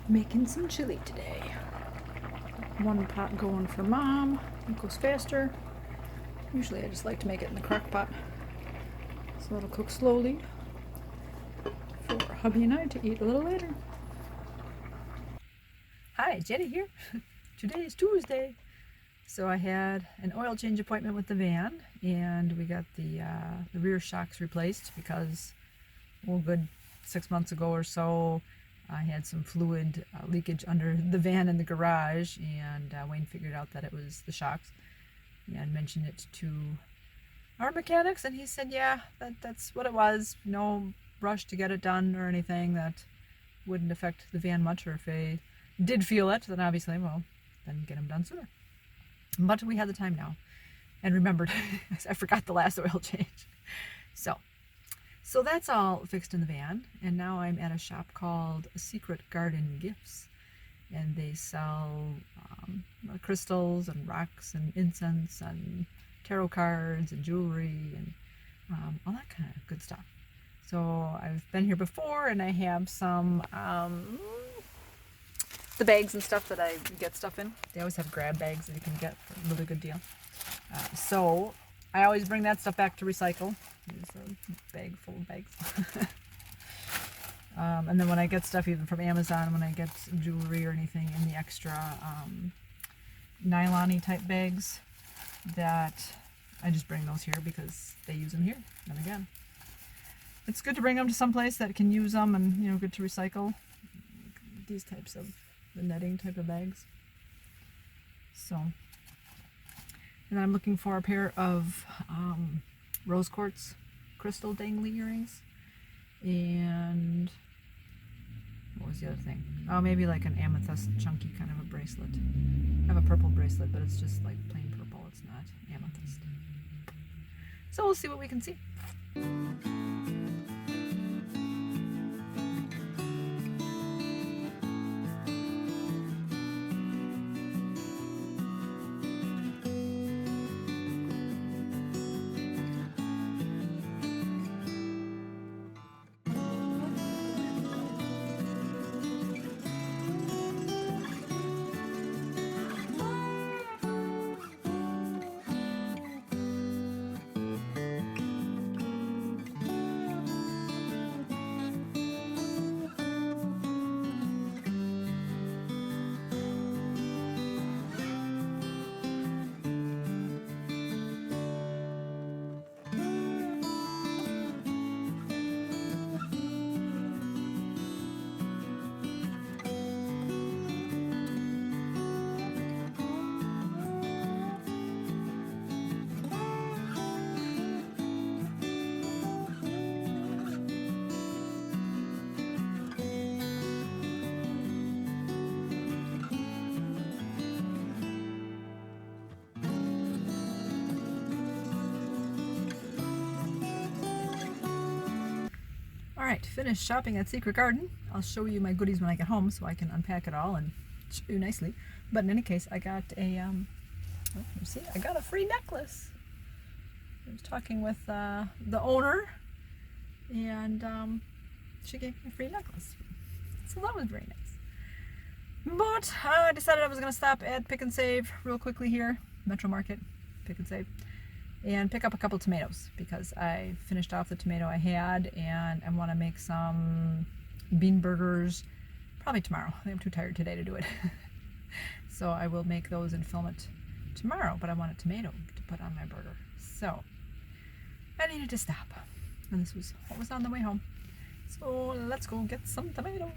Making some chili today. One pot going for Mom. It goes faster. Usually I just like to make it in the crock pot, so it'll cook slowly for hubby and I to eat a little later. Hi, Jenny here. Today is Tuesday. So I had an oil change appointment with the van, and we got the rear shocks replaced because, well, good 6 months ago or so, I had some fluid leakage under the van in the garage, and Wayne figured out that it was the shocks and mentioned it to our mechanics, and he said, yeah, that's what it was. No rush to get it done or anything. That wouldn't affect the van much, or if they did feel it, then obviously, well, then get them done sooner. But we had the time now and remembered. I forgot the last oil change. So that's all fixed in the van, and now I'm at a shop called Secret Garden Gifts, and they sell crystals and rocks and incense and tarot cards and jewelry and all that kind of good stuff. So I've been here before, and I have some the bags and stuff that I get stuff in. They always have grab bags that you can get for a really good deal. So I always bring that stuff back to recycle. There's a bag full of bags. And then when I get stuff even from Amazon, when I get jewelry or anything in the extra nylon-y type bags, that I just bring those here because they use them here. And again, it's good to bring them to some place that can use them, and good to recycle these types of the netting type of bags. So, and then I'm looking for a pair of rose quartz crystal dangly earrings, and what was the other thing? Oh, maybe like an amethyst chunky kind of a bracelet. I have a purple bracelet, but it's just like plain purple. It's not amethyst. So we'll see what we can see. Alright, finished shopping at Secret Garden. I'll show you my goodies when I get home so I can unpack it all and show you nicely. But in any case, I got a, I got a free necklace. I was talking with the owner, and she gave me a free necklace. So that was very nice. But I decided I was going to stop at Pick and Save real quickly here, Metro Market, Pick and Save, and pick up a couple tomatoes because I finished off the tomato I had, and I want to make some bean burgers probably tomorrow. I'm too tired today to do it. So I will make those and film it tomorrow, but I want a tomato to put on my burger. So I needed to stop, and this was what was on the way home. So let's go get some tomatoes.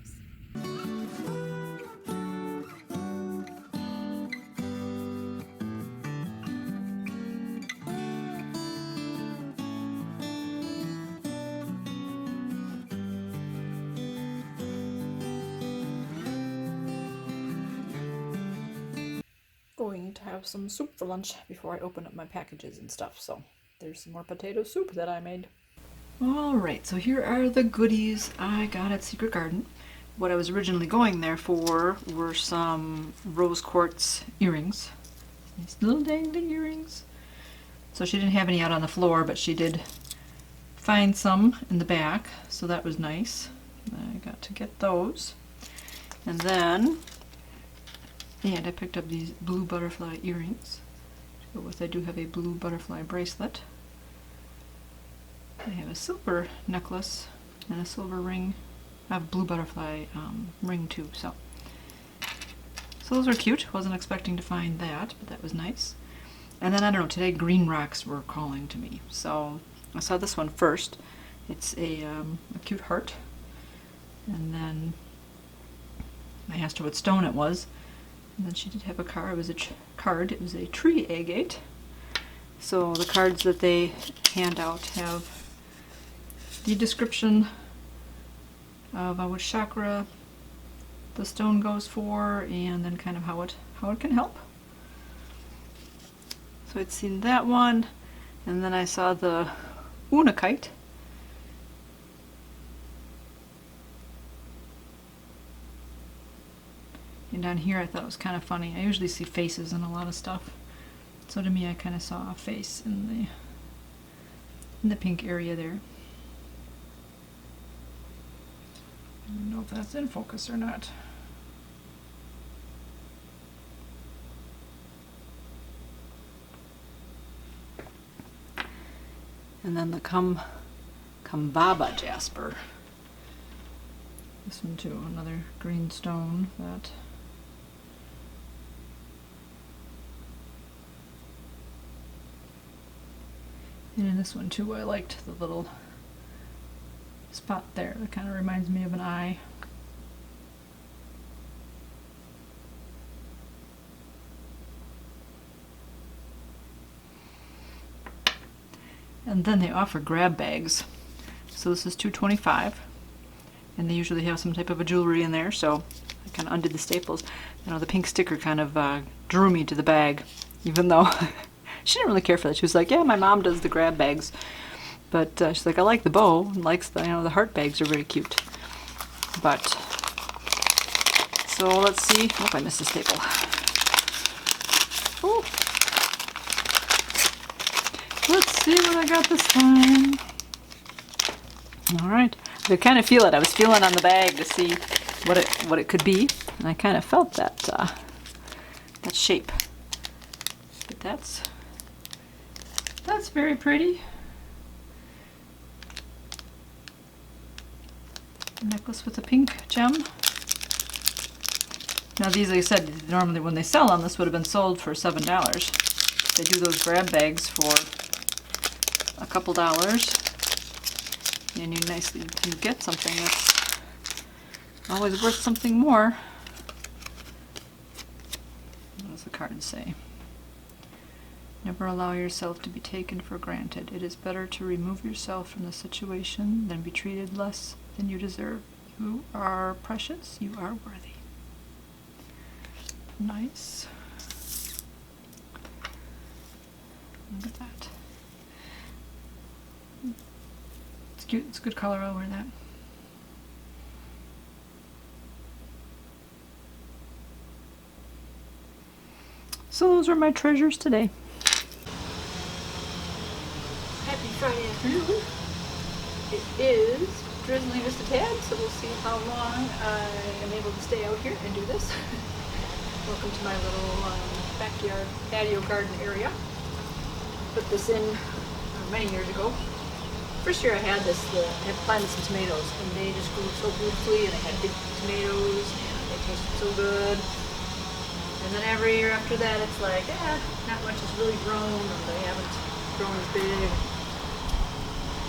Going to have some soup for lunch before I open up my packages and stuff. So there's some more potato soup that I made. Alright, so here are the goodies I got at Secret Garden. What I was originally going there for were some rose quartz earrings. These little dangly earrings. So she didn't have any out on the floor, but she did find some in the back, so that was nice. I got to get those. And then, and I picked up these blue butterfly earrings to go with. I do have a blue butterfly bracelet. I have a silver necklace and a silver ring. I have a blue butterfly ring too, so those are cute. Wasn't expecting to find that, but that was nice. And then, I don't know, today green rocks were calling to me. So I saw this one first. It's a cute heart. And then I asked her what stone it was. And then she did have a card. It was a card. It was a tree agate. So the cards that they hand out have the description of which chakra the stone goes for, and then kind of how it can help. So I'd seen that one, and then I saw the unakite. And down here I thought it was kind of funny. I usually see faces in a lot of stuff. So to me I kind of saw a face in the pink area there. I don't know if that's in focus or not. And then the Kambaba jasper. This one too, another green stone that and in this one too I liked the little spot there. That kind of reminds me of an eye. And then they offer grab bags. So this is $2.25, and they usually have some type of a jewelry in there, so I kind of undid the staples. You know, the pink sticker kind of drew me to the bag, even though she didn't really care for that. She was like, yeah, my mom does the grab bags. But she's like, I like the bow, and likes the, the heart bags are very cute. But, so let's see. Oh, I missed a staple. Oh. Let's see what I got this time. All right. I could kind of feel it. I was feeling on the bag to see what it could be, and I kind of felt that that shape. But that's very pretty. Necklace with a pink gem. Now these, like I said, normally when they sell them, this would have been sold for $7. They do those grab bags for a couple dollars, and you get something that's always worth something more. What does the card say? Never allow yourself to be taken for granted. It is better to remove yourself from the situation than be treated less than you deserve. You are precious. You are worthy. Nice. Look at that. It's cute. It's a good color. I'll wear that. So those are my treasures today. Happy Friday afternoon. It is drizzling just a tad, so we'll see how long I am able to stay out here and do this. Welcome to my little backyard patio garden area. Put this in many years ago. First year I had this, I had planted some tomatoes, and they just grew so beautifully, and I had big tomatoes, and they tasted so good. And then every year after that, it's like, not much has really grown, or they haven't grown as big.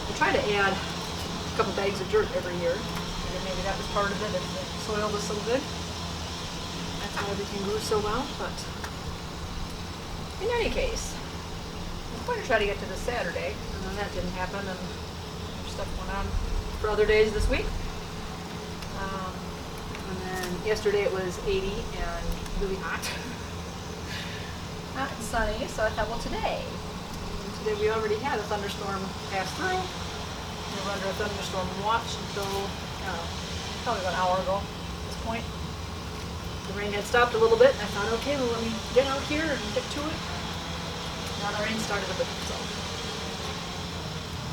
I try to add a couple bags of dirt every year, and maybe that was part of it, if the soil was so good. That's why everything grew so well, but in any case, I was going to try to get to this Saturday, and then that didn't happen, and stuff went on for other days this week. And then yesterday it was 80 and really hot. Hot and sunny, so I thought, well, today we already had a thunderstorm pass through. We were under a thunderstorm watch until probably about an hour ago at this point. The rain had stopped a little bit, and I thought, okay, well, let me get out here and get to it. Now the rain started a bit, so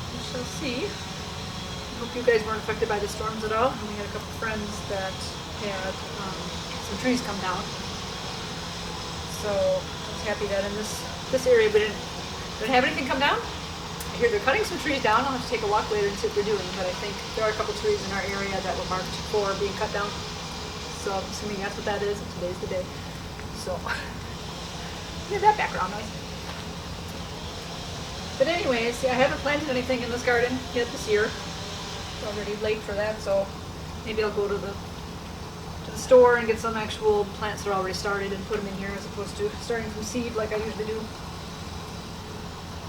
we shall see. I hope you guys weren't affected by the storms at all. And we had a couple friends that had some trees come down. So I was happy that in this area we didn't have anything come down. I hear they're cutting some trees down. I'll have to take a walk later and see what they're doing, but I think there are a couple trees in our area that were marked for being cut down. So I'm assuming that's what that is, and today's the day. So yeah, that background noise. But anyways, yeah, I haven't planted anything in this garden yet this year. It's already late for that, so maybe I'll go to the store and get some actual plants that are already started and put them in here as opposed to starting from seed like I usually do.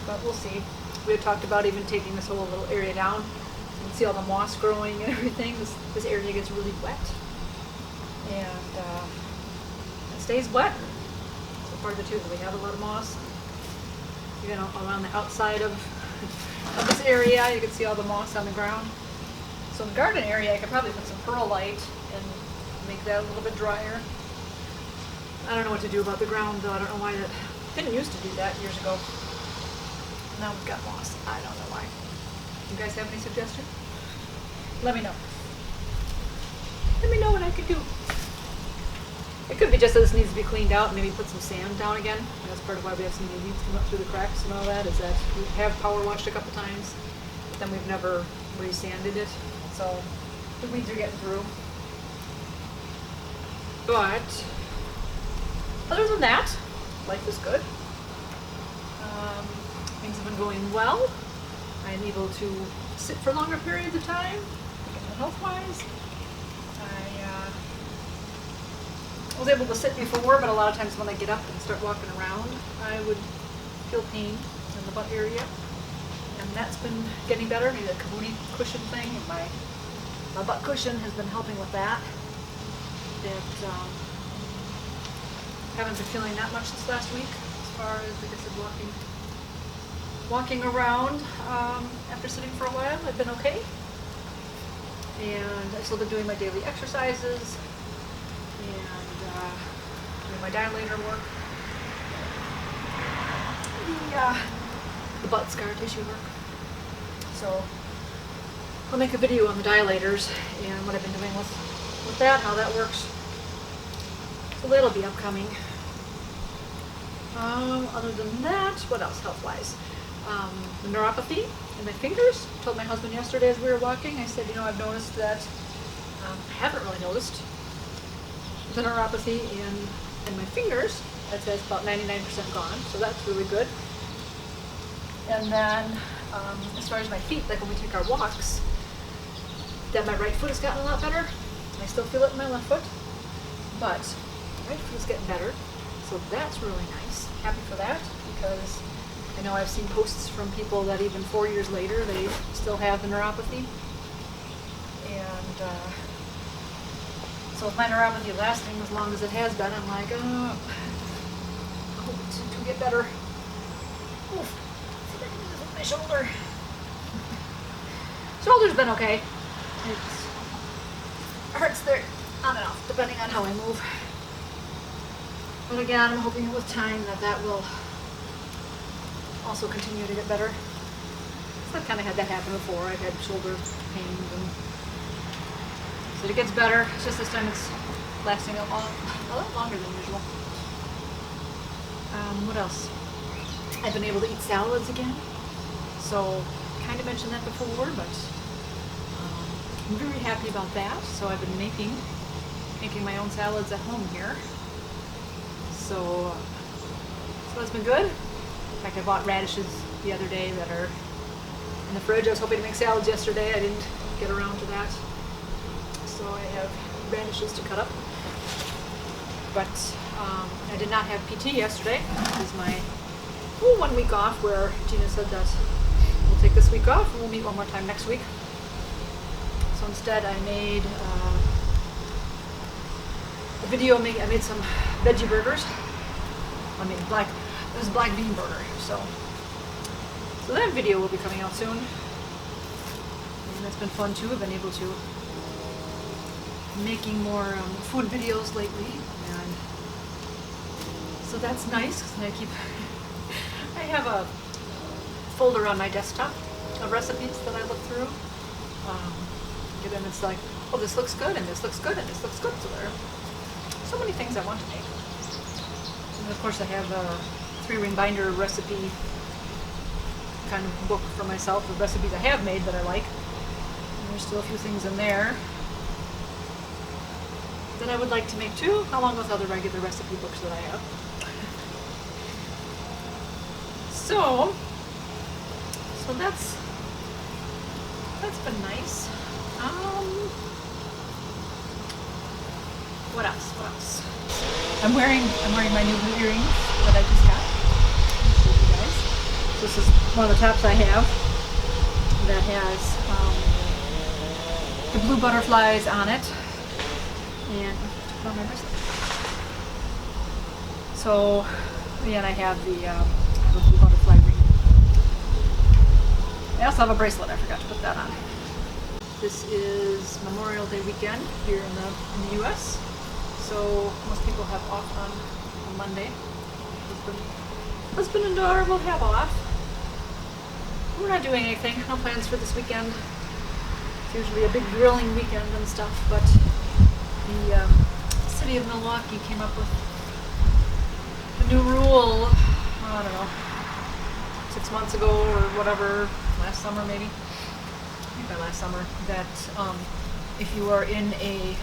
But we'll see. We had talked about even taking this whole little area down. You can see all the moss growing and everything. This area gets really wet. And it stays wet. So part of it too is we have a lot of moss. Even around the outside of this area, you can see all the moss on the ground. So in the garden area, I could probably put some perlite and make that a little bit drier. I don't know what to do about the ground though. I don't know why that didn't used to do that years ago. Now we've got moss. I don't know why. You guys have any suggestions? Let me know. Let me know what I could do. It could be just that this needs to be cleaned out and maybe put some sand down again. That's part of why we have some weeds come up through the cracks and all that, is that we have power washed a couple times, but then we've never re-sanded it. So the weeds are getting through. But other than that, life is good. Things have been going well. I am able to sit for longer periods of time, health-wise. I was able to sit before, but a lot of times when I get up and start walking around, I would feel pain in the butt area. And that's been getting better. Maybe the kaboonie cushion thing, and my butt cushion has been helping with that. Haven't been feeling that much this last week as far as, like I said, walking around after sitting for a while. I've been okay. And I've still been doing my daily exercises and doing my dilator work. The butt scar tissue work. So I'll make a video on the dilators and what I've been doing with that, how that works. So that'll be upcoming. Other than that, what else health-wise? The neuropathy in my fingers. I told my husband yesterday as we were walking, I said, I've noticed that, I haven't really noticed the neuropathy in my fingers. It says about 99% gone, so that's really good. And then, as far as my feet, like when we take our walks, that my right foot has gotten a lot better. I still feel it in my left foot, but my right foot is getting better, so that's really nice. Happy for that, because I know I've seen posts from people that even 4 years later, they still have the neuropathy. And so with my neuropathy lasting as long as it has been, I'm like, oh, I hope it can get better. Oof. See if I can do this with my shoulder. Shoulder's been okay. It hurts there on and off, depending on how I move. But again, I'm hoping with time that will also continue to get better. So I've kind of had that happen before. I've had shoulder pains, and so it gets better. It's just this time it's lasting a lot longer than usual. What else? I've been able to eat salads again. So kind of mentioned that before, but I'm very happy about that. So I've been making my own salads at home here. So it's been good. In fact, I bought radishes the other day that are in the fridge. I was hoping to make salads yesterday. I didn't get around to that. So I have radishes to cut up. But I did not have PT yesterday. This is my 1 week off, where Gina said that we'll take this week off and we'll meet one more time next week. So instead I made a video. I made some veggie burgers. It was a black bean burger. So that video will be coming out soon. And that's been fun too. I've been able to making more food videos lately, and so that's nice. I have a folder on my desktop of recipes that I look through. And it's like well, this looks good, and this looks good, and this looks good. So there are so many things I want to make. And of course I have a 3-ring binder recipe kind of book for myself of recipes I have made that I like. And there's still a few things in there that I would like to make too, along with other regular recipe books that I have. So that's been nice. What else? I'm wearing my new earrings that I just got. I'll show you guys. So this is one of the tops I have that has the blue butterflies on it, and put on my bracelet. So again, I have the blue butterfly ring. I also have a bracelet. I forgot to put that on. This is Memorial Day weekend here in the U.S. So most people have off on Monday. Husband and daughter will have off. We're not doing anything. No plans for this weekend. It's usually a big grilling weekend and stuff, but the city of Milwaukee came up with a new rule, I don't know, 6 months ago or whatever, last summer maybe, I think by last summer, that if you are in a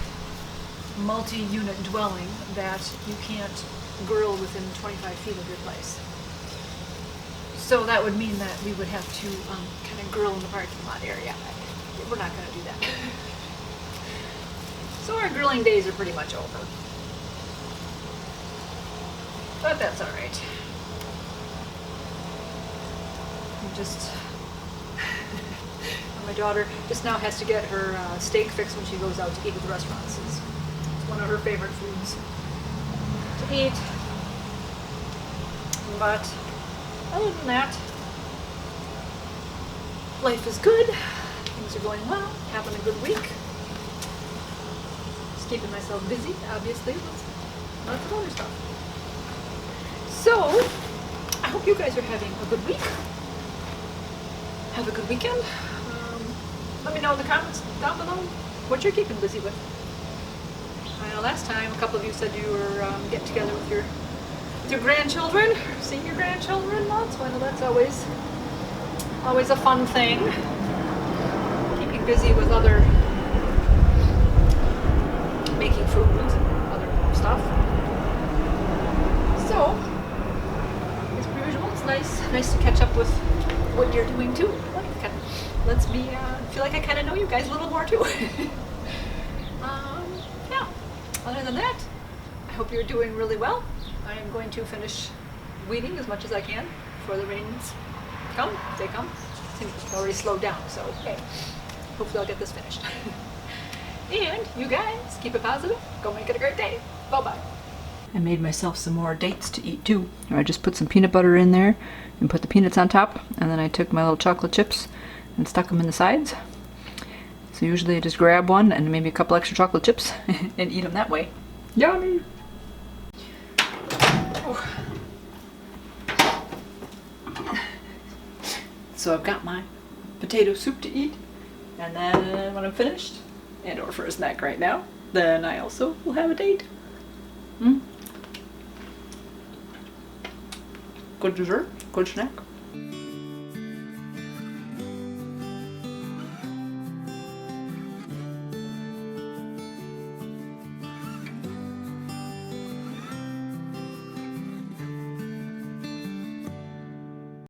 multi-unit dwelling, that you can't grill within 25 feet of your place. So that would mean that we would have to kind of grill in the parking lot area. We're not going to do that. So our grilling days are pretty much over. But that's alright. My daughter just now has to get her steak fix when she goes out to eat at the restaurants. It's one of her favorite foods to eat. But other than that, life is good. Things are going well. Having a good week. Just keeping myself busy, obviously. Lots of other stuff. So, I hope you guys are having a good week. Have a good weekend. Let me know in the comments down below what you're keeping busy with. I know last time a couple of you said you were getting together with your grandchildren, seeing your grandchildren lots. So I know that's always a fun thing. Keeping busy with other making food and other stuff. So, as per usual, it's nice to catch up with what you're doing too. Let's feel like I kind of know you guys a little more too. Yeah. Other than that, I hope you're doing really well. I am going to finish weeding as much as I can before the rains come. They come. I think it's already slowed down, so hey, hopefully I'll get this finished. And you guys, keep it positive. Go make it a great day. Bye-bye. I made myself some more dates to eat too. I just put some peanut butter in there and put the peanuts on top, and then I took my little chocolate chips and stuck them in the sides. So usually I just grab one and maybe a couple extra chocolate chips and eat them that way. Yummy! Oh. So I've got my potato soup to eat, and then when I'm finished, and or for a snack right now, then I also will have a date. Good dessert, good snack.